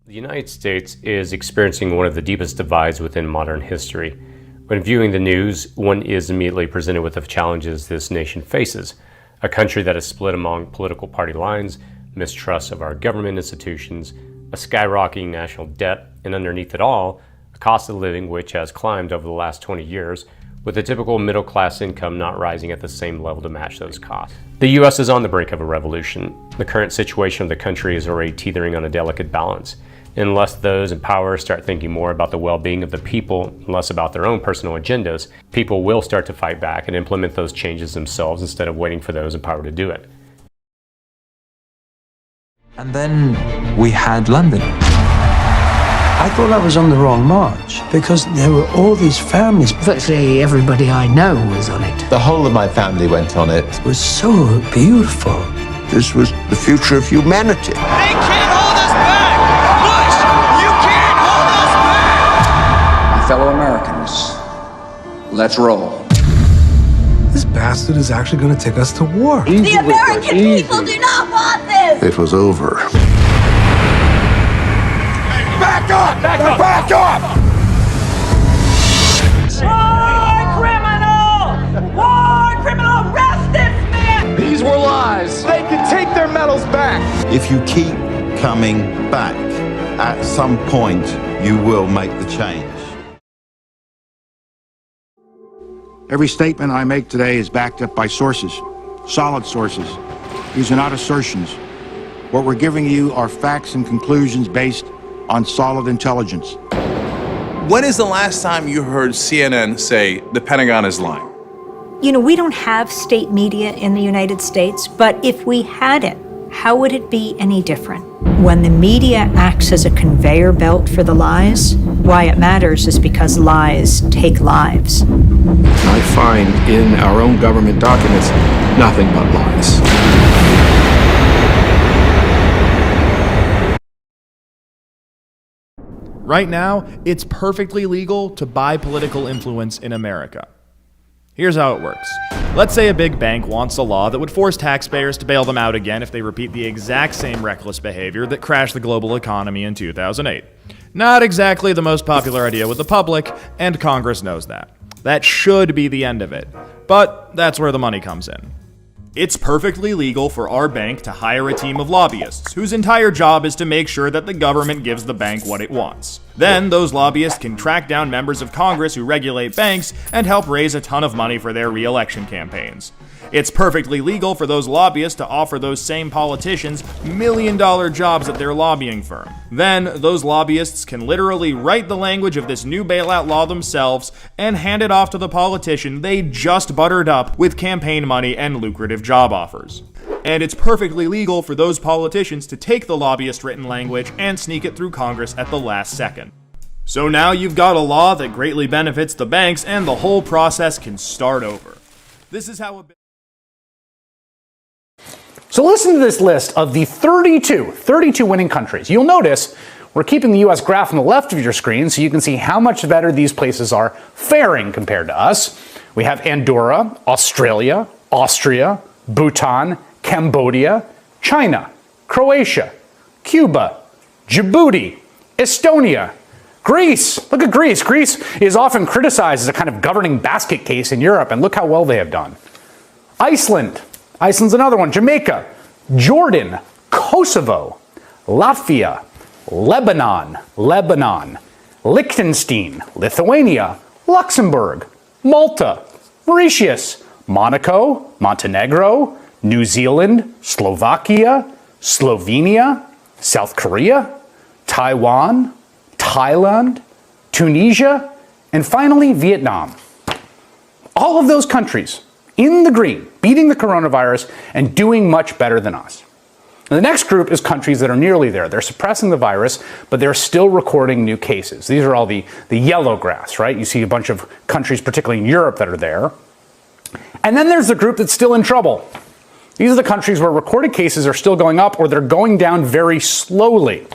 The United States is experiencing one of the deepest divides within modern history. When viewing the news, one is immediately presented with the challenges this nation faces. A country that is split among political party lines, mistrust of our government institutions, a skyrocketing national debt, and underneath it all, a cost of living which has climbed over the last 20 years, with the typical middle-class income not rising at the same level to match those costs. The U.S. is on the brink of a revolution. The current situation of the country is already teetering on a delicate balance. Unless those in power start thinking more about the well-being of the people and less about their own personal agendas, people will start to fight back and implement those changes themselves instead of waiting for those in power to do it. And then we had London. I thought I was on the wrong march because there were all these families. Virtually everybody I know was on it. The whole of my family went on it. It was so beautiful. This was the future of humanity. They can't hold us back! Bush, you can't hold us back! My fellow Americans, let's roll. This bastard is actually going to take us to war. The American people do not want this! It was over. Back up! Back up! Back up! War criminal! War criminal! Arrest this man! These were lies. They can take their medals back. If you keep coming back, at some point you will make the change. Every statement I make today is backed up by sources, solid sources. These are not assertions. What we're giving you are facts and conclusions based on solid intelligence. When is the last time you heard CNN say the Pentagon is lying? You know, we don't have state media in the United States, but if we had it, how would it be any different? When the media acts as a conveyor belt for the lies, why it matters is because lies take lives. I find in our own government documents nothing but lies. Right now, it's perfectly legal to buy political influence in America. Here's how it works. Let's say a big bank wants a law that would force taxpayers to bail them out again if they repeat the exact same reckless behavior that crashed the global economy in 2008. Not exactly the most popular idea with the public, and Congress knows that. That should be the end of it. But that's where the money comes in. It's perfectly legal for our bank to hire a team of lobbyists whose entire job is to make sure that the government gives the bank what it wants. Then those lobbyists can track down members of Congress who regulate banks and help raise a ton of money for their re-election campaigns. It's perfectly legal for those lobbyists to offer those same politicians million-dollar jobs at their lobbying firm. Then, those lobbyists can literally write the language of this new bailout law themselves and hand it off to the politician they just buttered up with campaign money and lucrative job offers. And it's perfectly legal for those politicians to take the lobbyist-written language and sneak it through Congress at the last second. So now you've got a law that greatly benefits the banks and the whole process can start over. This is how So listen to this list of the 32 winning countries. You'll notice we're keeping the US graph on the left of your screen so you can see how much better these places are faring compared to us. We have Andorra, Australia, Austria, Bhutan, Cambodia, China, Croatia, Cuba, Djibouti, Estonia, Greece. Look at Greece. Greece is often criticized as a kind of governing basket case in Europe, and look how well they have done. Iceland. Iceland's another one. Jamaica, Jordan, Kosovo, Latvia, Lebanon, Liechtenstein, Lithuania, Luxembourg, Malta, Mauritius, Monaco, Montenegro, New Zealand, Slovakia, Slovenia, South Korea, Taiwan, Thailand, Tunisia, and finally Vietnam. All of those countries in the green, beating the coronavirus and doing much better than us. And the next group is countries that are nearly there. They're suppressing the virus, but they're still recording new cases. These are all the yellow graphs, right? You see a bunch of countries, particularly in Europe, that are there. And then there's the group that's still in trouble. These are the countries where recorded cases are still going up or they're going down very slowly.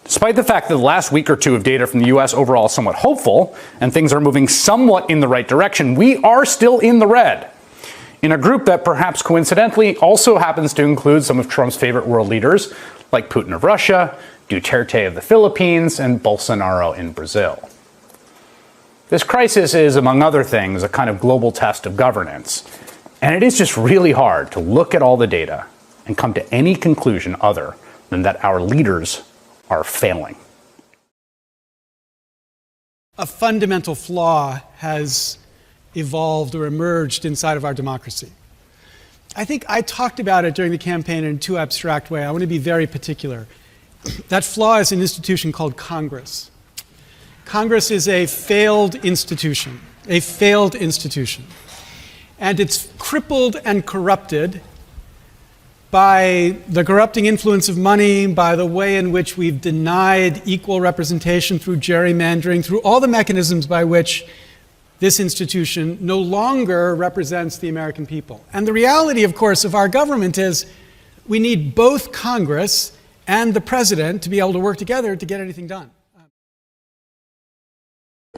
Despite the fact that the last week or two of data from the US overall is somewhat hopeful and things are moving somewhat in the right direction, we are still in the red. In a group that perhaps coincidentally also happens to include some of Trump's favorite world leaders, like Putin of Russia, Duterte of the Philippines and Bolsonaro in Brazil. This crisis is, among other things, a kind of global test of governance. And it is just really hard to look at all the data and come to any conclusion other than that our leaders are failing. A fundamental flaw has evolved or emerged inside of our democracy. I think I talked about it during the campaign in a too abstract way. I want to be very particular. That flaw is an institution called Congress. Congress is a failed institution, And it's crippled and corrupted by the corrupting influence of money, by the way in which we've denied equal representation through gerrymandering, through all the mechanisms by which this institution no longer represents the American people. And the reality, of course, of our government is we need both Congress and the president to be able to work together to get anything done.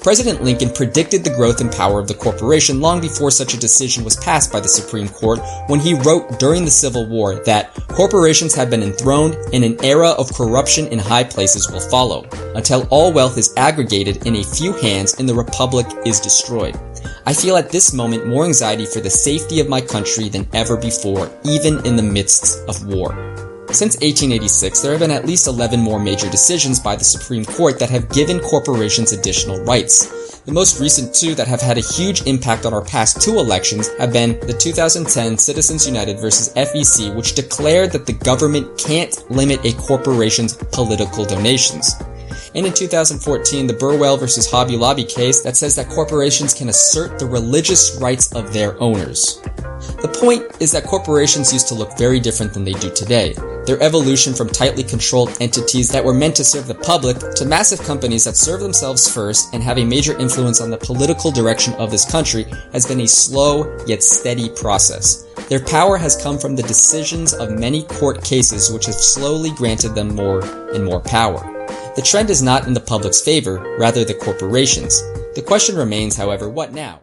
President Lincoln predicted the growth and power of the corporation long before such a decision was passed by the Supreme Court when he wrote during the Civil War that corporations have been enthroned and an era of corruption in high places will follow, until all wealth is aggregated in a few hands and the republic is destroyed. I feel at this moment more anxiety for the safety of my country than ever before, even in the midst of war. Since 1886, there have been at least 11 more major decisions by the Supreme Court that have given corporations additional rights. The most recent two that have had a huge impact on our past two elections have been the 2010 Citizens United versus FEC, which declared that the government can't limit a corporation's political donations. And in 2014, the Burwell versus Hobby Lobby case that says that corporations can assert the religious rights of their owners. The point is that corporations used to look very different than they do today. Their evolution from tightly controlled entities that were meant to serve the public to massive companies that serve themselves first and have a major influence on the political direction of this country has been a slow yet steady process. Their power has come from the decisions of many court cases which have slowly granted them more and more power. The trend is not in the public's favor, rather the corporations. The question remains, however, what now?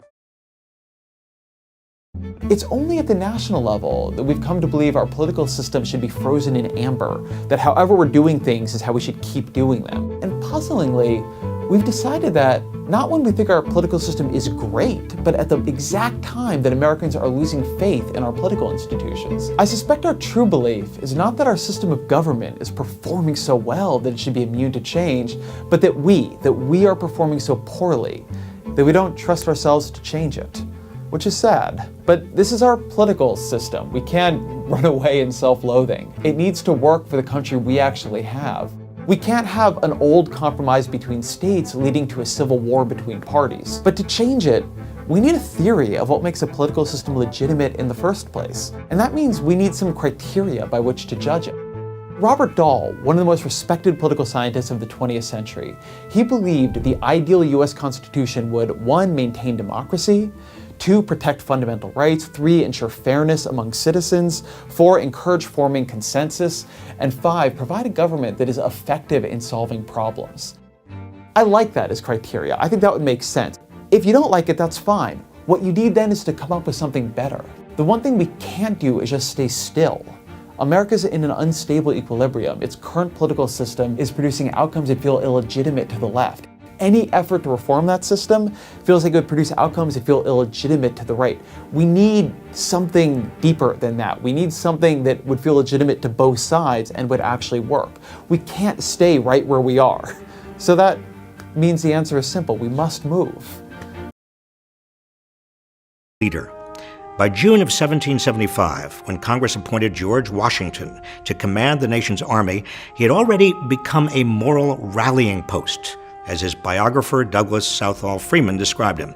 It's only at the national level that we've come to believe our political system should be frozen in amber, that however we're doing things is how we should keep doing them. And puzzlingly, we've decided that not when we think our political system is great, but at the exact time that Americans are losing faith in our political institutions. I suspect our true belief is not that our system of government is performing so well that it should be immune to change, but that we are performing so poorly that we don't trust ourselves to change it. Which is sad, but this is our political system. We can't run away in self-loathing. It needs to work for the country we actually have. We can't have an old compromise between states leading to a civil war between parties. But to change it, we need a theory of what makes a political system legitimate in the first place. And that means we need some criteria by which to judge it. Robert Dahl, one of the most respected political scientists of the 20th century, he believed the ideal US Constitution would 1. Maintain democracy, 2. Protect fundamental rights, 3. Ensure fairness among citizens, 4. Encourage forming consensus, and 5. Provide a government that is effective in solving problems. I like that as criteria. I think that would make sense. If you don't like it, that's fine. What you need then is to come up with something better. The one thing we can't do is just stay still. America's in an unstable equilibrium. Its current political system is producing outcomes that feel illegitimate to the left. Any effort to reform that system feels like it would produce outcomes that feel illegitimate to the right. We need something deeper than that. We need something that would feel legitimate to both sides and would actually work. We can't stay right where we are. So that means the answer is simple. We must move. Leader. By June of 1775, when Congress appointed George Washington to command the nation's army, he had already become a moral rallying post, as his biographer Douglas Southall Freeman described him.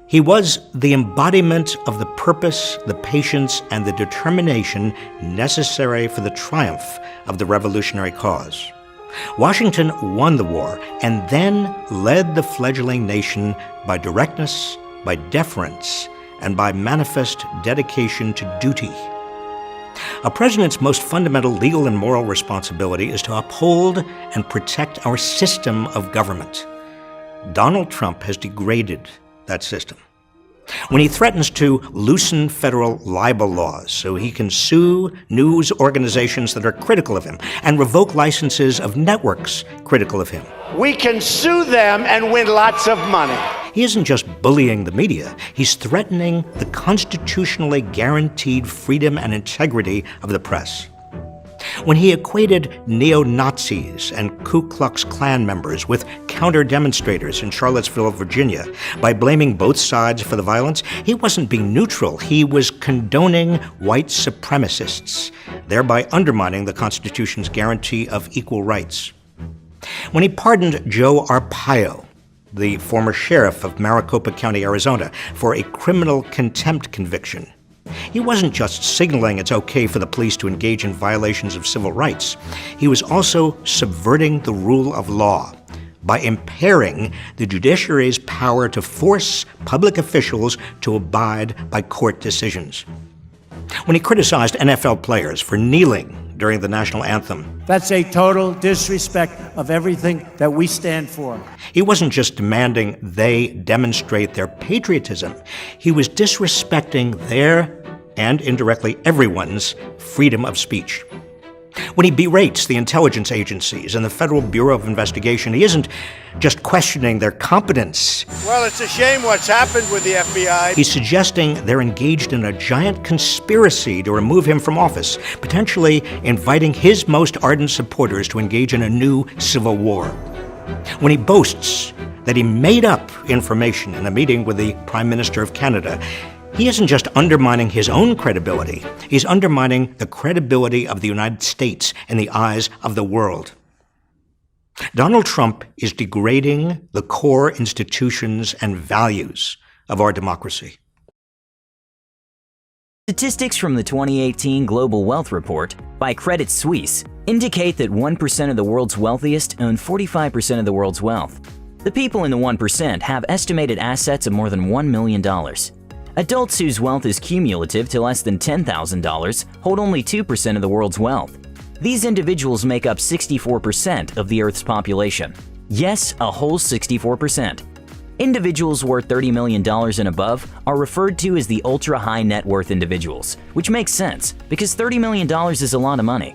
He was the embodiment of the purpose, the patience, and the determination necessary for the triumph of the revolutionary cause. Washington won the war and then led the fledgling nation by directness, by deference, and by manifest dedication to duty. A president's most fundamental legal and moral responsibility is to uphold and protect our system of government. Donald Trump has degraded that system. When he threatens to loosen federal libel laws so he can sue news organizations that are critical of him and revoke licenses of networks critical of him. We can sue them and win lots of money. He isn't just bullying the media, he's threatening the constitutionally guaranteed freedom and integrity of the press. When he equated neo-Nazis and Ku Klux Klan members with counter-demonstrators in Charlottesville, Virginia, by blaming both sides for the violence, he wasn't being neutral. He was condoning white supremacists, thereby undermining the Constitution's guarantee of equal rights. When he pardoned Joe Arpaio, the former sheriff of Maricopa County, Arizona, for a criminal contempt conviction, he wasn't just signaling it's okay for the police to engage in violations of civil rights. He was also subverting the rule of law by impairing the judiciary's power to force public officials to abide by court decisions. When he criticized NFL players for kneeling during the national anthem, That's a total disrespect of everything that we stand for. he wasn't just demanding they demonstrate their patriotism. He was disrespecting their, and indirectly everyone's, freedom of speech. When he berates the intelligence agencies and the Federal Bureau of Investigation, he isn't just questioning their competence. Well, it's a shame what's happened with the FBI. He's suggesting they're engaged in a giant conspiracy to remove him from office, potentially inviting his most ardent supporters to engage in a new civil war. When he boasts that he made up information in a meeting with the Prime Minister of Canada, he isn't just undermining his own credibility, he's undermining the credibility of the United States in the eyes of the world. Donald Trump is degrading the core institutions and values of our democracy. Statistics from the 2018 Global Wealth Report by Credit Suisse indicate that 1% of the world's wealthiest own 45% of the world's wealth. The people in the 1% have estimated assets of more than $1 million. Adults whose wealth is cumulative to less than $10,000 hold only 2% of the world's wealth. These individuals make up 64% of the Earth's population. Yes, a whole 64%. Individuals worth $30 million and above are referred to as the ultra-high net worth individuals, which makes sense because $30 million is a lot of money.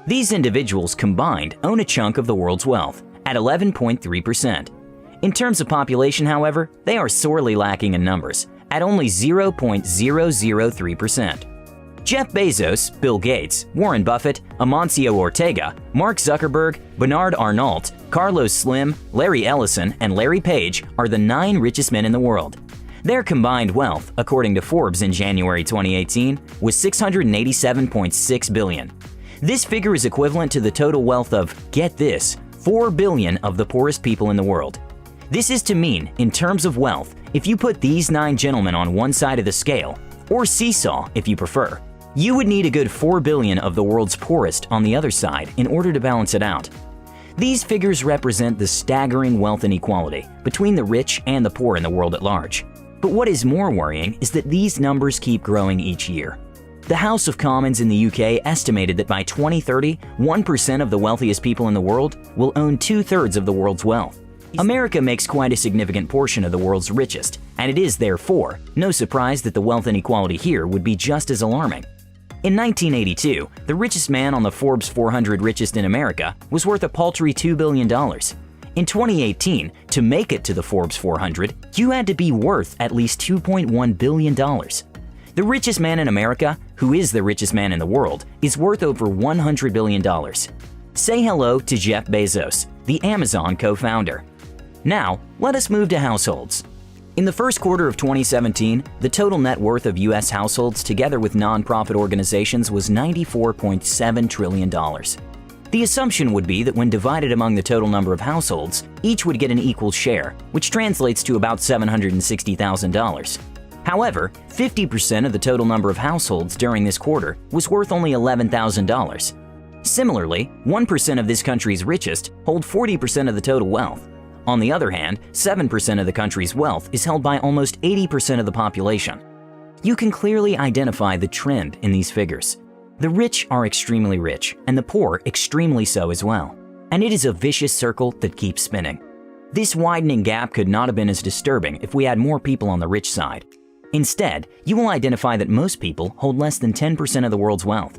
These individuals combined own a chunk of the world's wealth at 11.3%. In terms of population, however, they are sorely lacking in numbers at only 0.003%. Jeff Bezos, Bill Gates, Warren Buffett, Amancio Ortega, Mark Zuckerberg, Bernard Arnault, Carlos Slim, Larry Ellison, and Larry Page are the 9 richest men in the world. Their combined wealth, according to Forbes in January 2018, was $687.6 billion. This figure is equivalent to the total wealth of, get this, 4 billion of the poorest people in the world. This is to mean, in terms of wealth, if you put these 9 gentlemen on one side of the scale, or seesaw if you prefer, you would need a good 4 billion of the world's poorest on the other side in order to balance it out. These figures represent the staggering wealth inequality between the rich and the poor in the world at large. But what is more worrying is that these numbers keep growing each year. The House of Commons in the UK estimated that by 2030, 1% of the wealthiest people in the world will own 2/3 of the world's wealth. America makes quite a significant portion of the world's richest, and it is therefore no surprise that the wealth inequality here would be just as alarming. In 1982, the richest man on the Forbes 400 richest in America was worth a paltry $2 billion. In 2018, to make it to the Forbes 400, you had to be worth at least $2.1 billion. The richest man in America, who is the richest man in the world, is worth over $100 billion. Say hello to Jeff Bezos, the Amazon co-founder. Now, let us move to households. In the first quarter of 2017, the total net worth of U.S. households together with nonprofit organizations was $94.7 trillion. The assumption would be that when divided among the total number of households, each would get an equal share, which translates to about $760,000. However, 50% of the total number of households during this quarter was worth only $11,000. Similarly, 1% of this country's richest hold 40% of the total wealth. On the other hand, 7% of the country's wealth is held by almost 80% of the population. You can clearly identify the trend in these figures. The rich are extremely rich, and the poor extremely so as well. And it is a vicious circle that keeps spinning. This widening gap could not have been as disturbing if we had more people on the rich side. Instead, you will identify that most people hold less than 10% of the world's wealth.